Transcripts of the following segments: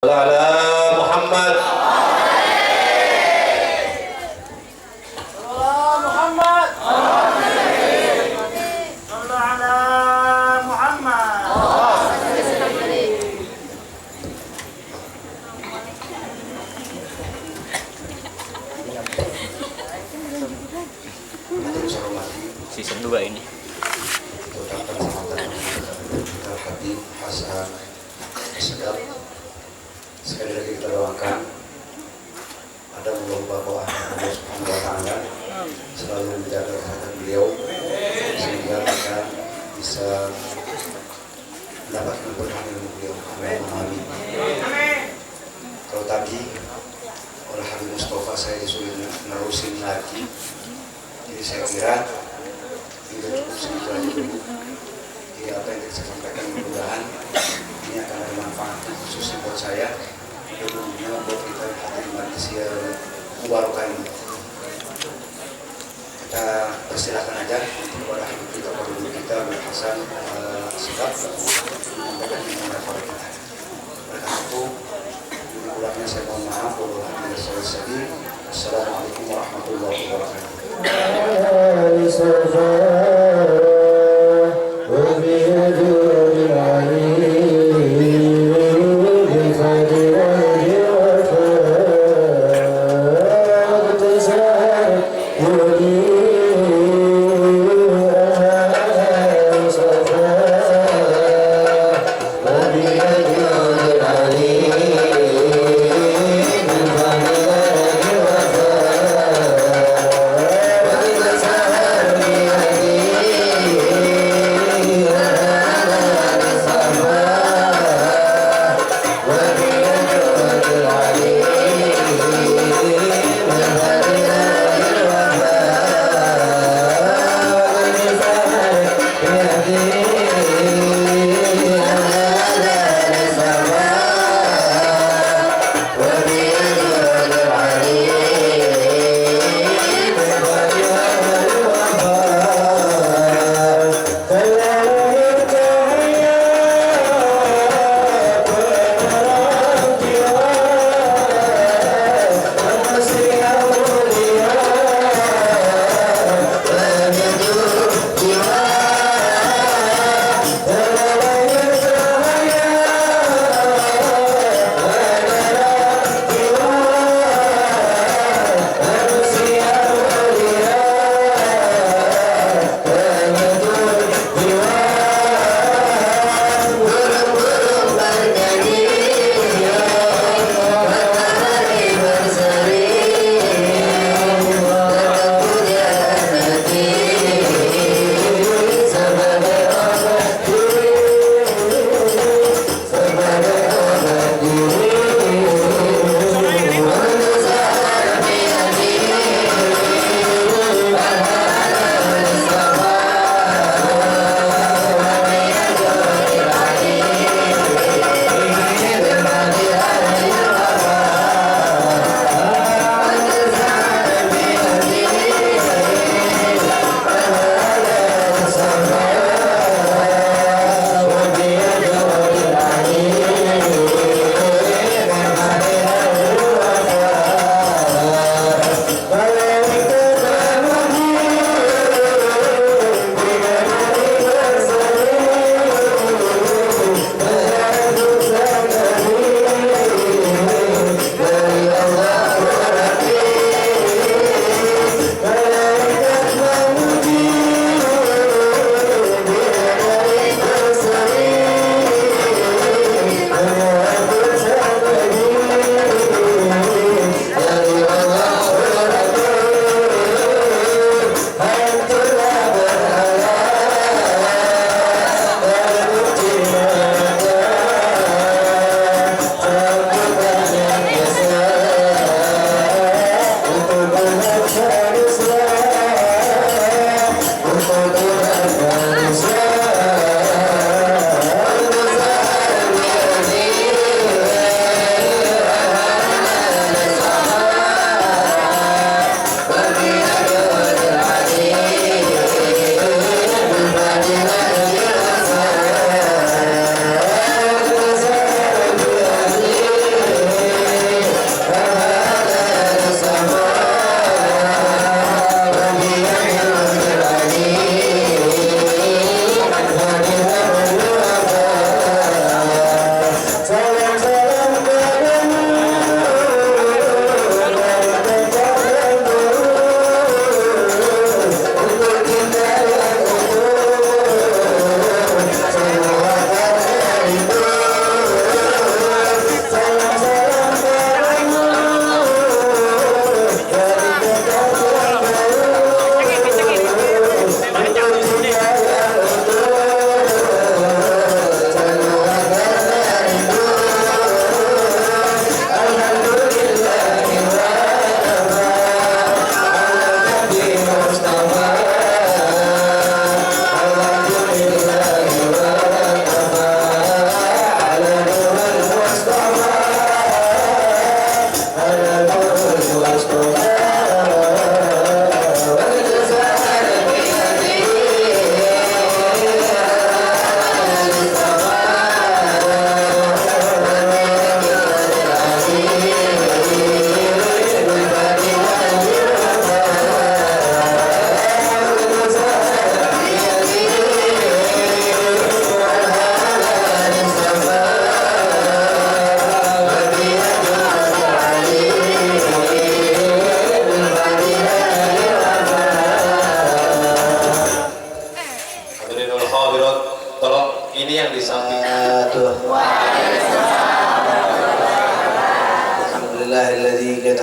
ala Muhammad. Muhammad. Sallu ala Muhammad. Season 2 ini. Ucapan selamat kita Habib Hasan Sedap. Sekali lagi kita doakan ada melomba bawah Allah Subhanahu wa Ta'ala selalu menjaga kesehatan beliau sehingga kita bisa mendapatkan berkah ilmu beliau. Amin. Kalau tadi oleh Habib Mustafa saya disuruh nerusin lagi, jadi saya kira tidak cukup segitu aja dulu. Jadi apa yang saya sampaikan mudah-mudahan ini akan ada manfaat khususnya buat saya, tentunya buat kita yang hadir Malaysia Mubarakah ini. Kita persilakan aja kepada Habib kita, kepada guru kita Habib Hasan Sedap menyampaikan kepada kita. Oleh karena itu, kurangnya saya mohon maaf. Assalamualaikum warahmatullahi wabarakatuh.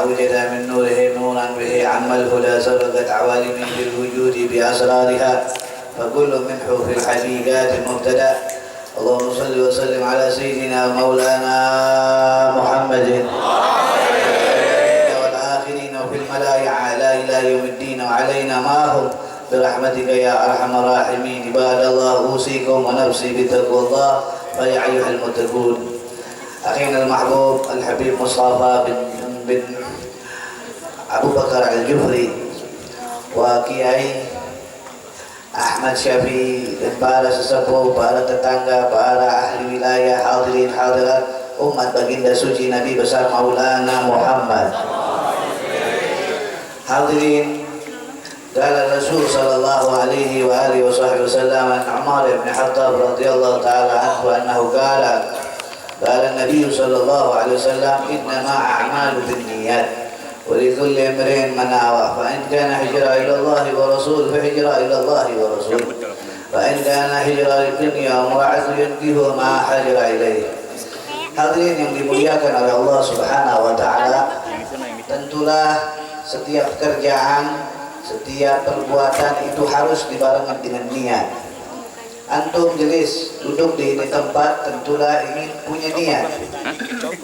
أوجد من نوره نورا به عم الهدى سرقت عوالم بالوجود بأسرارها فكل منه في الحقيقات مبتدأ. اللهم صل وسلم على سيدنا مولانا محمد والآخرين وفي الملأ على إلى يوم الدين وعلينا معهم برحمتك يا أرحم الراحمين. عباد الله أوصيكم ونفسي بتقوى الله فيا أيها المتقون. أخينا المحبوب الحبيب مصطفى بن أبو بكر الجفري وكيai Ahmad Syafi'i dan para sesepuh, para tetangga, para ahli wilayah, hadirin hadirat umat baginda suci Nabi besar Maulana Muhammad. Hadirin, qala Rasul sallallahu alaihi wa alihi wasallam an Umar bin Khattab radhiyallahu taala anhu annahu qala Nabi sallallahu alaihi wasallam innama a'malu binniyat ولكل امرئ ما نوى فإن كان هجرة إلى الله ورسوله فهجرة إلى الله ورسوله وإن كان هجرة للدنيا وامرأة ينكحها ما هاجر إليه. Hadirin yang dimuliakan oleh Allah Subhanahu wa taala, tentulah setiap pekerjaan, setiap perbuatan itu harus dibarengi dengan niat. Antum jelis duduk di ini tempat tentulah ingin punya niat.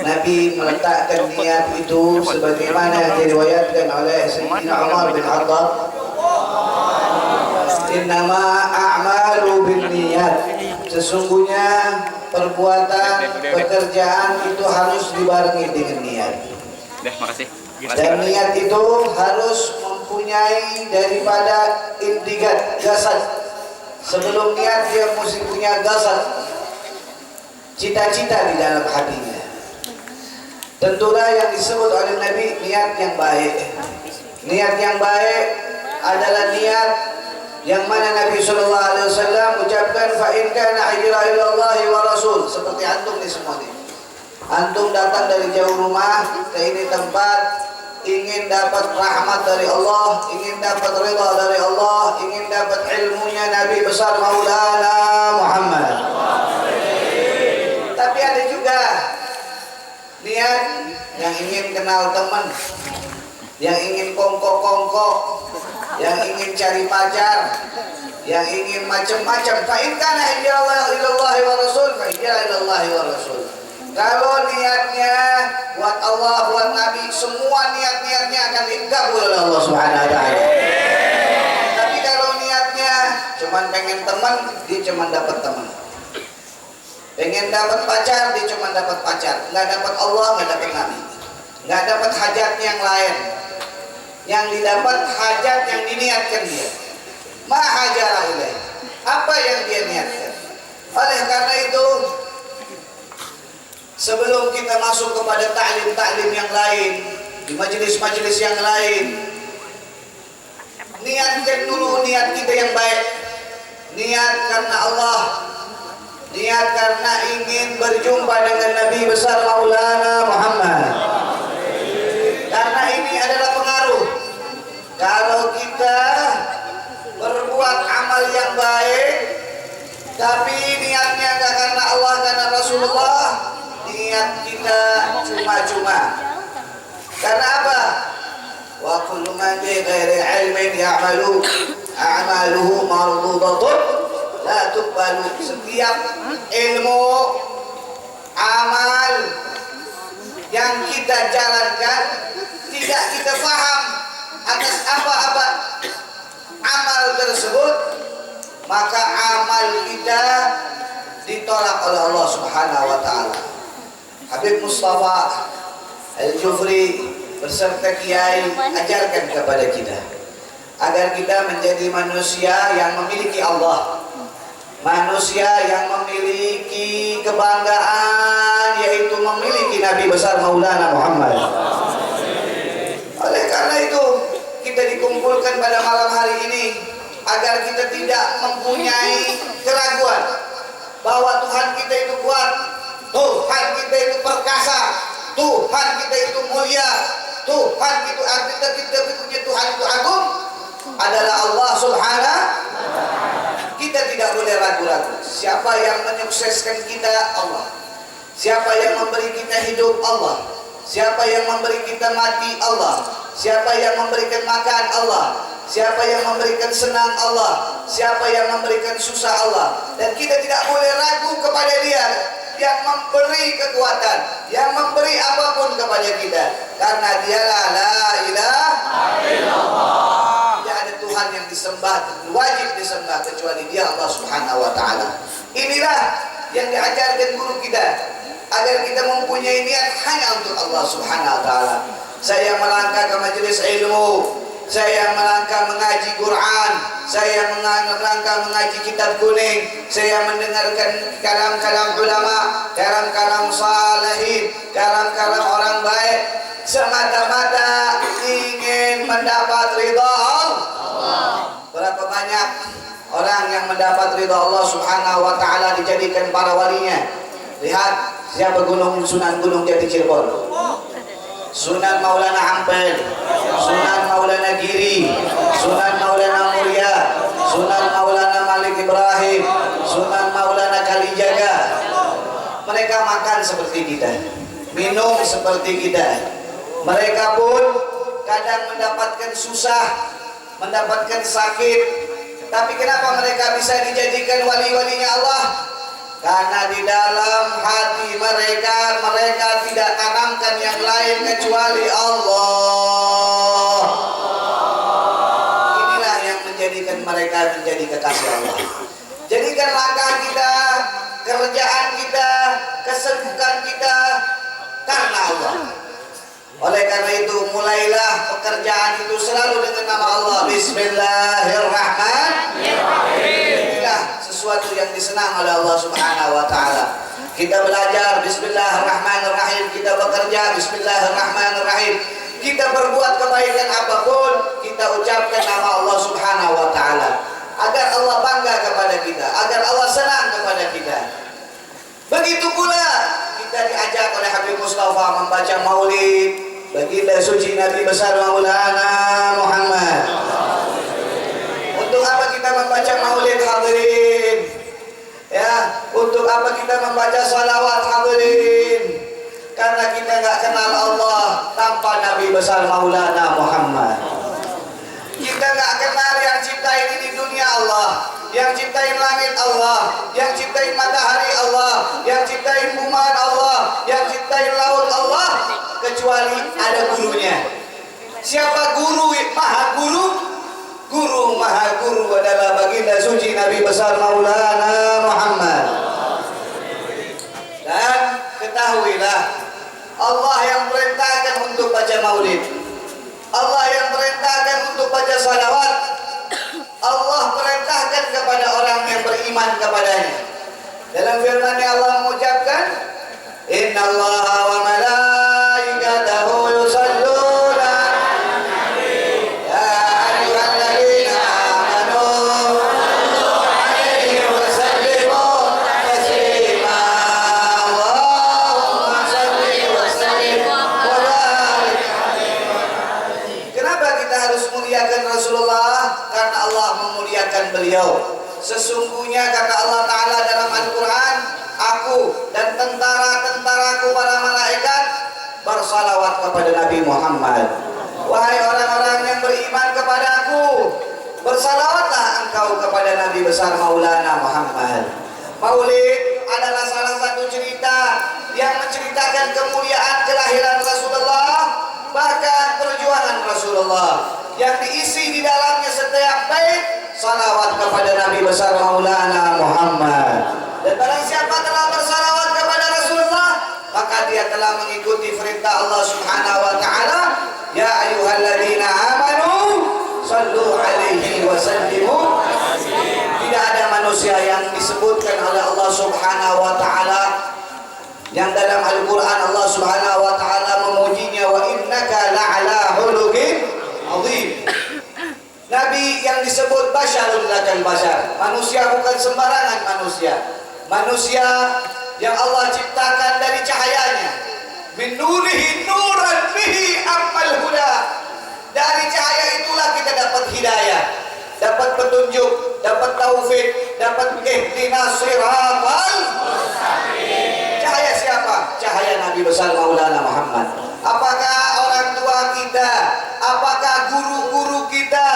Nabi meletakkan niat itu sebagaimana yang diriwayatkan oleh Sayyidina Umar bin Khattab, innama a'malu binniyat, sesungguhnya perbuatan, pekerjaan itu harus dibarengi dengan niat. Dan niat itu harus mempunyai daripada intigat jasad. Sebelum niat dia mesti punya dasar, cita-cita di dalam hatinya. Tentulah yang disebut oleh Nabi niat yang baik. Niat yang baik adalah niat yang mana Nabi sallallahu alaihi wasallam ucapkan fa in kana hijrah ila Allah wa rasul, seperti antum di semua ini. Antum datang dari jauh rumah ke ini tempat ingin dapat rahmat dari Allah, ingin dapat ridha dari Allah, ingin dapat ilmunya Nabi besar Maulana Muhammad. Tapi ada juga niat yang ingin kenal teman, yang ingin kongko-kongko, yang ingin cari pacar, yang ingin macam-macam. Fa in kana hijrah ilallahi wa rasul, fa hijrah ilallahi wa rasul. Kalau niatnya buat Allah, buat Nabi, semua niat-niatnya akan dikabul oleh Allah Subhanahu wa taala. Tapi kalau niatnya cuma pengen teman, dia cuma dapat teman. Pengen dapat pacar, dia cuma dapat pacar. Enggak dapat Allah, enggak dapat Nabi. Enggak dapat hajatnya yang lain. Yang didapat hajat yang diniatkan dia. Ma hajara ilaih. Apa yang dia niatkan? Oleh karena itu, sebelum kita masuk kepada ta'lim-ta'lim yang lain, di majelis-majelis yang lain, niatkan dulu niat kita yang baik. Niat karena Allah, niat karena ingin berjumpa dengan Nabi besar Maulana Muhammad. Karena ini adalah pengaruh. Kalau kita berbuat amal yang baik, tapi niatnya enggak karena Allah, karena Rasulullah, niat kita cuma-cuma. Karena apa? Wa kullu man bi ghairi ilmin ya'malu a'maluhu mardudatun la tuqbalu. Setiap ilmu, amal yang kita jalankan tidak kita faham atas apa-apa amal tersebut, maka amal kita ditolak oleh Allah Subhanahu wa taala. Habib Mustafa Al-Jufri beserta kiai ajarkan kepada kita agar kita menjadi manusia yang memiliki Allah, manusia yang memiliki kebanggaan, yaitu memiliki Nabi besar Maulana Muhammad. Oleh karena itu kita dikumpulkan pada malam hari ini agar kita tidak mempunyai keraguan bahwa Tuhan kita itu kuat, Tuhan kita itu perkasa, Tuhan kita itu mulia, Tuhan itu kita punya Tuhan itu agung adalah Allah Subhanahu. Kita tidak boleh ragu-ragu. Siapa yang menyukseskan kita? Allah. Siapa yang memberi kita hidup? Allah. Siapa yang memberi kita mati? Allah. Siapa yang memberikan makan? Allah. Siapa yang memberikan senang? Allah. Siapa yang memberikan susah? Allah. Dan kita tidak boleh ragu kepada Dia yang memberi kekuatan, yang memberi apapun kepada kita, karena Dialah la ilaha illallah. Tidak ada Tuhan yang disembah, wajib disembah kecuali Dia, Allah Subhanahu wa taala. Inilah yang diajarkan guru kita, agar kita mempunyai niat hanya untuk Allah Subhanahu wa taala. Saya melangkah ke majelis ilmu, saya melangkah mengaji Quran, saya melangkah mengaji kitab kuning, saya mendengarkan kalam-kalam ulama, kalam-kalam salihin, kalam-kalam orang baik, semata-mata ingin mendapat ridha Allah. Berapa banyak orang yang mendapat ridha Allah Subhanahu wa taala dijadikan para walinya. Lihat siapa Sunan Gunung Jati Cirebon, Sunan Maulana Ampel, Sunan Maulana Giri, Sunan Maulana Muria, Sunan Maulana Malik Ibrahim, Sunan Maulana Kalijaga. Mereka makan seperti kita, minum seperti kita. Mereka pun kadang mendapatkan susah, mendapatkan sakit. Tapi kenapa mereka bisa dijadikan wali-walinya Allah? Karena di dalam hati mereka, mereka tidak tanamkan yang lain kecuali Allah. Inilah yang menjadikan mereka menjadi kekasih Allah. Jadikan langkah kita, kerjaan kita, kesibukan kita karena Allah. Oleh karena itu, mulailah pekerjaan itu selalu dengan nama Allah. Bismillahirrahmanirrahim. Inilah sesuatu yang disenang oleh Allah Subhanahu wa taala. Kita belajar bismillahirrahmanirrahim, kita bekerja bismillahirrahmanirrahim. Kita berbuat kebaikan apapun, kita ucapkan nama Allah Subhanahu wa taala, agar Allah bangga kepada kita, agar Allah senang kepada kita. Begitu pula kita diajak oleh Habib Mustafa membaca maulid baginda suci Nabi besar Maulana Muhammad. Untuk apa kita membaca maulid, hadirin? Ya, untuk apa kita membaca salawat, hadirin? Karena kita nggak kenal Allah tanpa Nabi besar Maulana Muhammad. Kita nggak kenal yang ciptain ini dunia Allah, yang ciptain langit Allah, yang ciptain matahari Allah, yang ciptain bumaan Allah, yang ciptain laut Allah, kecuali ada gurunya. Siapa guru? Maha guru. Guru maha guru adalah baginda suci Nabi besar Maulana Muhammad. Dan ketahuilah, Allah yang perintahkan untuk baca maulid, Allah yang perintahkan untuk baca salawat, Allah perintahkan kepada orang yang beriman kepadanya. Dalam firman-Nya Allah mengucapkan, Innallaha wa malaikatahu yusalluna 'alan nabi ya ayyuhalladzina amanu sallu 'alaihi wa sallimu taslima. Allahumma shalli wa sallim wa barik alaihi. Kenapa kita harus muliakan Rasulullah? Karena Allah memuliakan beliau. Sesungguhnya kata Allah Ta'ala dalam Al-Quran, aku dan tentara-tentaraku para malaikat bersalawat kepada Nabi Muhammad. Wahai orang-orang yang beriman kepada aku, bersalawatlah engkau kepada Nabi besar Maulana Muhammad. Maulid adalah salah satu cerita yang menceritakan kemuliaan kelahiran Rasulullah, bahkan perjuangan Rasulullah, yang diisi di dalamnya setiap bait salawat kepada Nabi besar Maulana Muhammad. Dan barang siapa telah bersalawat kepada Rasulullah, maka dia telah mengikuti perintah Allah Subhanahu wa taala, ya ayyuhalladzina amanu sallu alaihi wa sallimu. Tidak ada manusia yang disebutkan oleh Allah Subhanahu wa taala yang dalam Al-Quran Allah Subhanahu wa taala memujinya, wa innaka la'ala khuluqin azim. Nabi yang disebut basyarul lakal basyar, manusia bukan sembarangan manusia. Manusia yang Allah ciptakan dari cahayanya. Min nurihi nuran bihi amal huda. Dari cahaya itulah kita dapat hidayah, dapat petunjuk, dapat taufik, dapat ihdinas siratal mustaqim. Cahaya siapa? Cahaya Nabi besar Maulana Muhammad. guru-guru kita,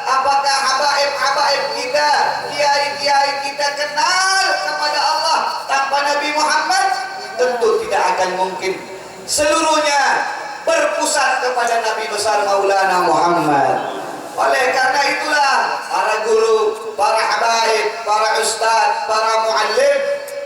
apakah habaib-habaib kita, kiai-kiai kita kenal kepada Allah tanpa Nabi Muhammad? Tentu tidak akan mungkin. Seluruhnya berpusat kepada Nabi besar Maulana Muhammad. Oleh karena itulah para guru, para habaib, para ustadz, para muallim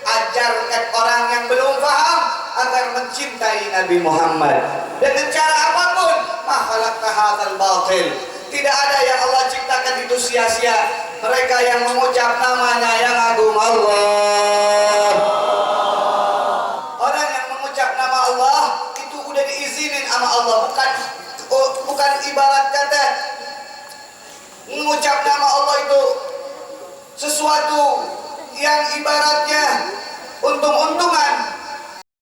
ajarkan orang yang belum paham agar mencintai Nabi Muhammad dengan cara apapun. Ma khalaqna hadzal batil. Tidak ada yang Allah ciptakan itu sia-sia. Mereka yang mengucap namanya yang agung Allah. Orang yang mengucap nama Allah itu udah diizinin sama Allah, bukan ibarat kata. Mengucap nama Allah itu sesuatu yang ibaratnya untung-untungan.